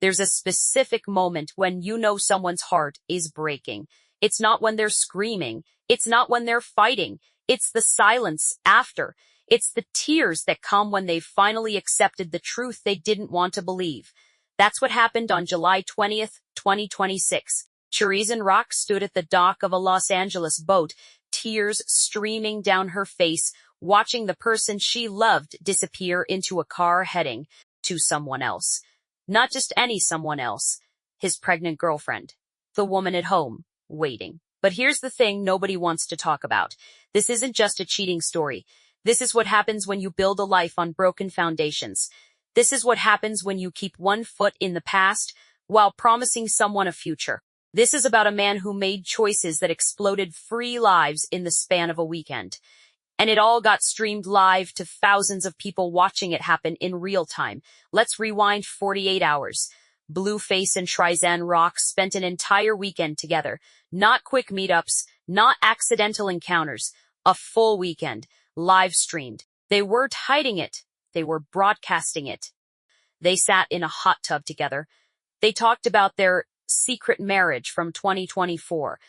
There's a specific moment when you know someone's heart is breaking. It's not when they're screaming. It's not when they're fighting. It's the silence after. It's the tears that come when they've finally accepted the truth they didn't want to believe. That's what happened on July 20th, 2026. Chrisean Rock stood at the dock of a Los Angeles boat, tears streaming down her face, watching the person she loved disappear into a car heading to someone else. Not just any someone else, his pregnant girlfriend, the woman at home, waiting. But here's the thing nobody wants to talk about. This isn't just a cheating story. This is what happens when you build a life on broken foundations. This is what happens when you keep one foot in the past while promising someone a future. This is about a man who made choices that exploded free lives in the span of a weekend. And it all got streamed live to thousands of people watching it happen in real time. Let's rewind 48 hours. Blueface and Chrisean Rock spent an entire weekend together. Not quick meetups, not accidental encounters. A full weekend, live streamed. They weren't hiding it. They were broadcasting it. They sat in a hot tub together. They talked about their secret marriage from 2024.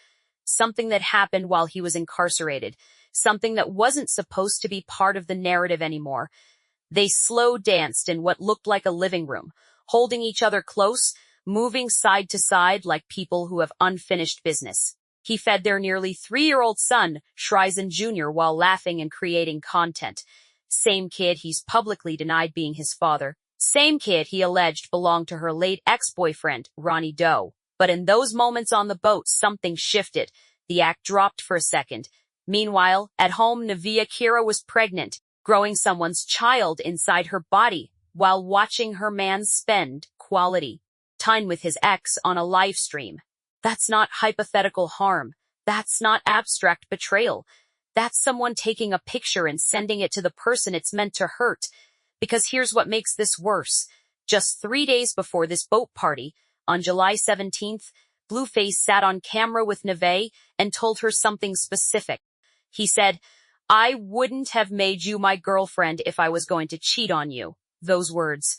Something that happened while he was incarcerated. Something that wasn't supposed to be part of the narrative anymore. They slow danced in what looked like a living room, holding each other close, moving side to side like people who have unfinished business. He fed their nearly 3-year-old son, Chrisean Jr., while laughing and creating content. Same kid he's publicly denied being his father. Same kid he alleged belonged to her late ex-boyfriend, Ronnie Doe. But in those moments on the boat, something shifted. The act dropped for a second. Meanwhile, at home, Nevaeh Akira was pregnant, growing someone's child inside her body, while watching her man spend quality time with his ex on a live stream. That's not hypothetical harm. That's not abstract betrayal. That's someone taking a picture and sending it to the person it's meant to hurt. Because here's what makes this worse. Just 3 days before this boat party, on July 17th, Blueface sat on camera with Nevaeh and told her something specific. He said, "I wouldn't have made you my girlfriend if I was going to cheat on you." Those words.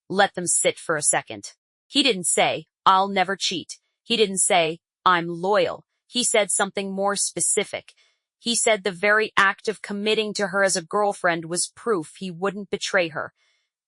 Let them sit for a second. He didn't say, "I'll never cheat." He didn't say, "I'm loyal." He said something more specific. He said the very act of committing to her as a girlfriend was proof he wouldn't betray her.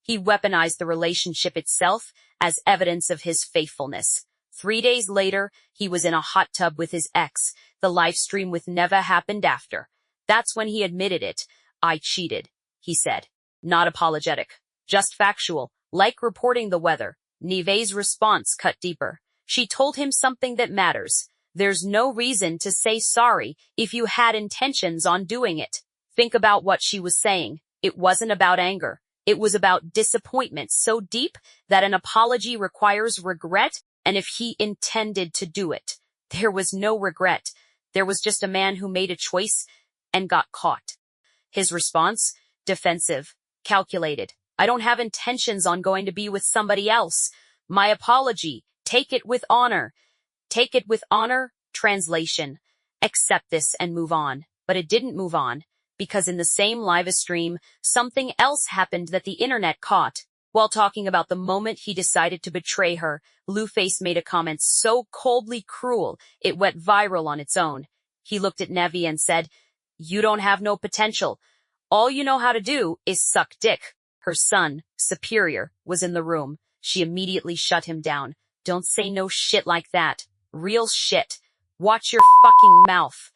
He weaponized the relationship itself as evidence of his faithfulness. 3 days later, he was in a hot tub with his ex. The live stream with Nevaeh happened after. That's when he admitted it. "I cheated," he said. Not apologetic, just factual, like reporting the weather. Nevaeh's response cut deeper. She told him something that matters. There's no reason to say sorry if you had intentions on doing it. Think about what she was saying. It wasn't about anger. It was about disappointment so deep that an apology requires regret, and if he intended to do it. There was no regret. There was just a man who made a choice and got caught. His response? Defensive. Calculated. "I don't have intentions on going to be with somebody else. My apology. Take it with honor." Take it with honor. Translation. Accept this and move on. But it didn't move on, because in the same live stream, something else happened that the internet caught. While talking about the moment he decided to betray her, Blueface made a comment so coldly cruel, it went viral on its own. He looked at Nevaeh and said, "You don't have no potential. All you know how to do is suck dick." Her son, Superior, was in the room. She immediately shut him down. "Don't say no shit like that. Real shit. Watch your fucking mouth."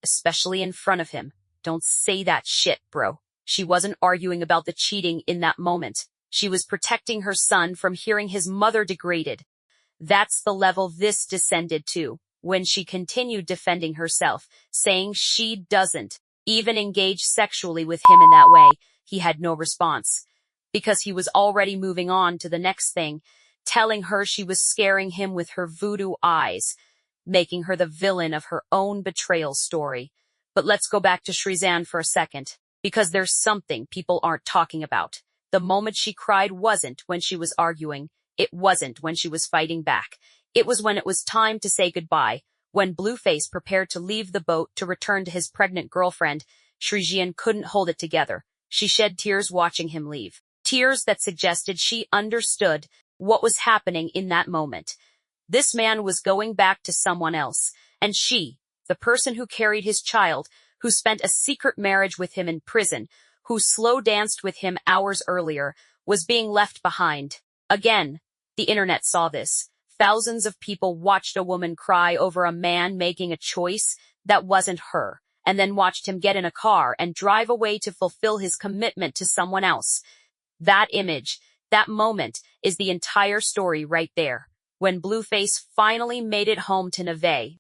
Especially in front of him. "Don't say that shit, bro." She wasn't arguing about the cheating in that moment. She was protecting her son from hearing his mother degraded. That's the level this descended to, when she continued defending herself, saying she doesn't even engage sexually with him in that way. He had no response, because he was already moving on to the next thing, telling her she was scaring him with her voodoo eyes, making her the villain of her own betrayal story. But let's go back to Chrisean for a second, because there's something people aren't talking about. The moment she cried wasn't when she was arguing. It wasn't when she was fighting back. It was when it was time to say goodbye. When Blueface prepared to leave the boat to return to his pregnant girlfriend, Chrisean couldn't hold it together. She shed tears watching him leave. Tears that suggested she understood what was happening in that moment. This man was going back to someone else, and she, the person who carried his child, who spent a secret marriage with him in prison, who slow danced with him hours earlier, was being left behind. Again, the internet saw this. Thousands of people watched a woman cry over a man making a choice that wasn't her, and then watched him get in a car and drive away to fulfill his commitment to someone else. That image, that moment, is the entire story right there. When Blueface finally made it home to Nevaeh,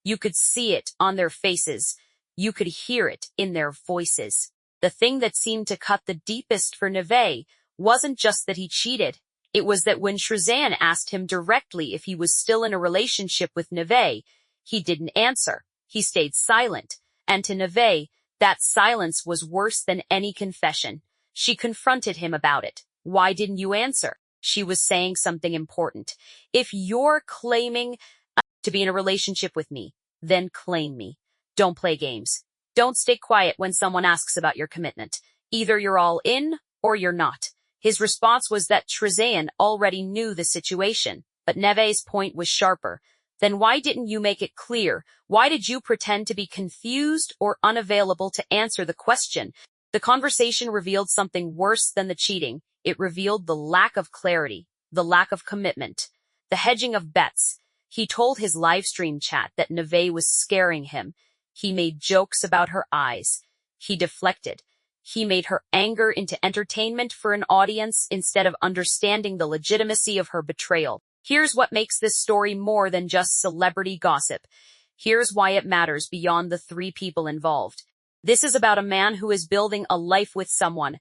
you could see it on their faces. You could hear it in their voices. The thing that seemed to cut the deepest for Nevaeh wasn't just that he cheated. It was that when Chrisean asked him directly if he was still in a relationship with Nevaeh, he didn't answer. He stayed silent. And to Nevaeh, that silence was worse than any confession. She confronted him about it. Why didn't you answer? She was saying something important. If you're claiming to be in a relationship with me, then claim me. Don't play games. Don't stay quiet when someone asks about your commitment. Either you're all in or you're not. His response was that Chrisean already knew the situation, but Nevaeh's point was sharper. Then why didn't you make it clear? Why did you pretend to be confused or unavailable to answer the question? The conversation revealed something worse than the cheating. It revealed the lack of clarity, the lack of commitment, the hedging of bets. He told his livestream chat that Nevaeh was scaring him. He made jokes about her eyes. He deflected. He made her anger into entertainment for an audience instead of understanding the legitimacy of her betrayal. Here's what makes this story more than just celebrity gossip. Here's why it matters beyond the three people involved. This is about a man who is building a life with someone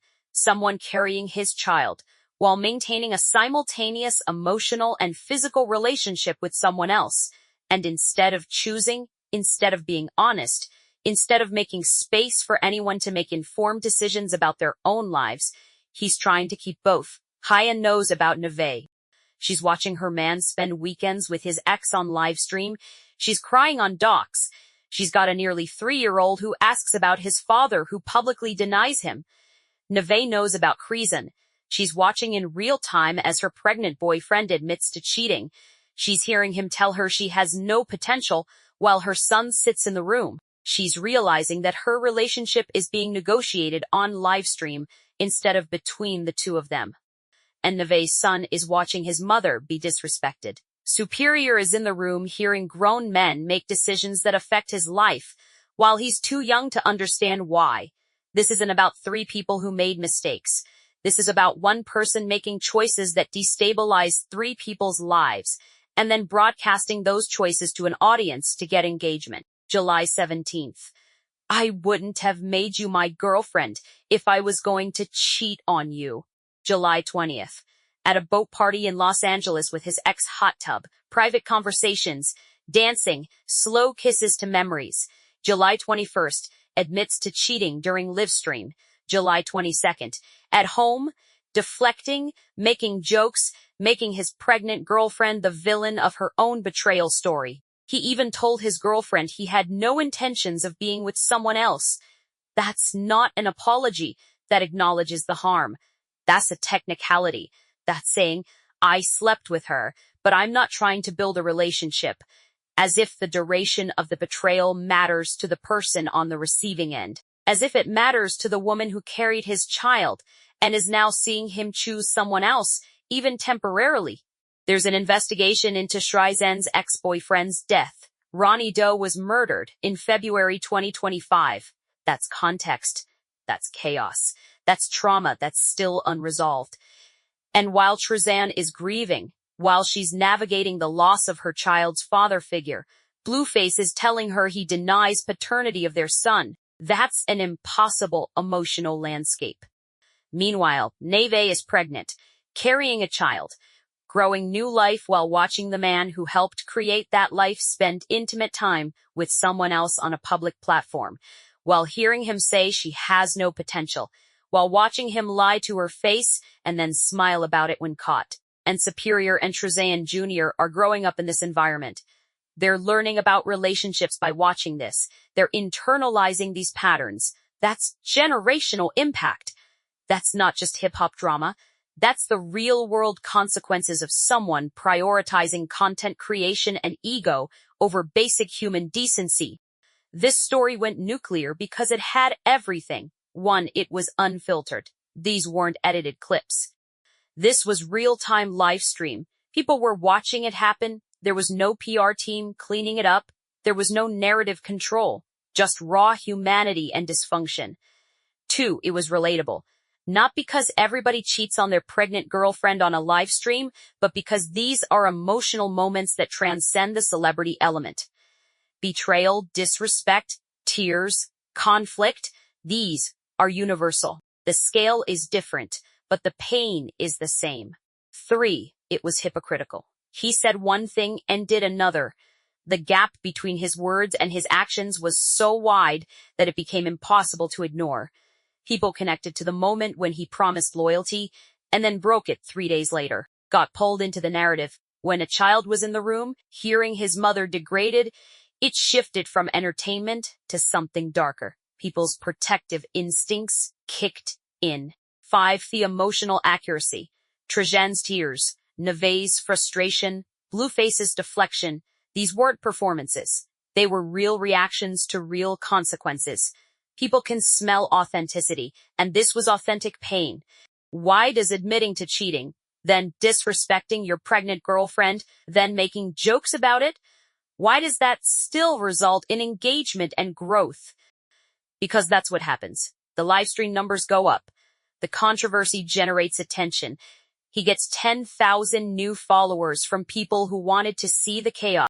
carrying his child, while maintaining a simultaneous emotional and physical relationship with someone else. And instead of choosing, instead of being honest, instead of making space for anyone to make informed decisions about their own lives, he's trying to keep both high and knows about Nevaeh. She's watching her man spend weekends with his ex on livestream. She's crying on docs. She's got a nearly 3-year-old who asks about his father who publicly denies him. Nevaeh knows about Chrisean. She's watching in real time as her pregnant boyfriend admits to cheating. She's hearing him tell her she has no potential while her son sits in the room. She's realizing that her relationship is being negotiated on livestream instead of between the two of them. And Nevaeh's son is watching his mother be disrespected. Superior is in the room hearing grown men make decisions that affect his life, while he's too young to understand why. This isn't about 3 people who made mistakes. This is about one person making choices that destabilize 3 people's lives, and then broadcasting those choices to an audience to get engagement. July 17th. I wouldn't have made you my girlfriend if I was going to cheat on you. July 20th. At a boat party in Los Angeles with his ex-hot tub, private conversations, dancing, slow kisses to memories. July 21st. Admits to cheating during livestream. July 22nd. At home, deflecting, making jokes, making his pregnant girlfriend the villain of her own betrayal story. He even told his girlfriend he had no intentions of being with someone else. That's not an apology that acknowledges the harm. That's a technicality. That's saying, I slept with her, but I'm not trying to build a relationship. As if the duration of the betrayal matters to the person on the receiving end. As if it matters to the woman who carried his child and is now seeing him choose someone else, even temporarily. There's an investigation into Chrisean's ex-boyfriend's death. Ronnie Doe was murdered in February 2025. That's context. That's chaos. That's trauma that's still unresolved. And while Chrisean is grieving, while she's navigating the loss of her child's father figure, Blueface is telling her he denies paternity of their son. That's an impossible emotional landscape. Meanwhile, Nevaeh is pregnant, carrying a child, growing new life while watching the man who helped create that life spend intimate time with someone else on a public platform, while hearing him say she has no potential, while watching him lie to her face and then smile about it when caught. And Superior and Chrisean Jr. are growing up in this environment. They're learning about relationships by watching this. They're internalizing these patterns. That's generational impact. That's not just hip-hop drama. That's the real-world consequences of someone prioritizing content creation and ego over basic human decency. This story went nuclear because it had everything. 1. It was unfiltered. These weren't edited clips. This was real-time live stream. People were watching it happen. There was no PR team cleaning it up. There was no narrative control, just raw humanity and dysfunction. 2. It was relatable. Not because everybody cheats on their pregnant girlfriend on a live stream, but because these are emotional moments that transcend the celebrity element. Betrayal, disrespect, tears, conflict, these are universal. The scale is different, but the pain is the same. 3. It was hypocritical. He said one thing and did another. The gap between his words and his actions was so wide that it became impossible to ignore. People connected to the moment when he promised loyalty and then broke it 3 days later, got pulled into the narrative. When a child was in the room, hearing his mother degraded, it shifted from entertainment to something darker. People's protective instincts kicked in. 5. The emotional accuracy. Chrisean's tears, Nevaeh's frustration, Blueface's deflection. These weren't performances. They were real reactions to real consequences. People can smell authenticity, and this was authentic pain. Why does admitting to cheating, then disrespecting your pregnant girlfriend, then making jokes about it, why does that still result in engagement and growth? Because that's what happens. The live stream numbers go up. The controversy generates attention. He gets 10,000 new followers from people who wanted to see the chaos.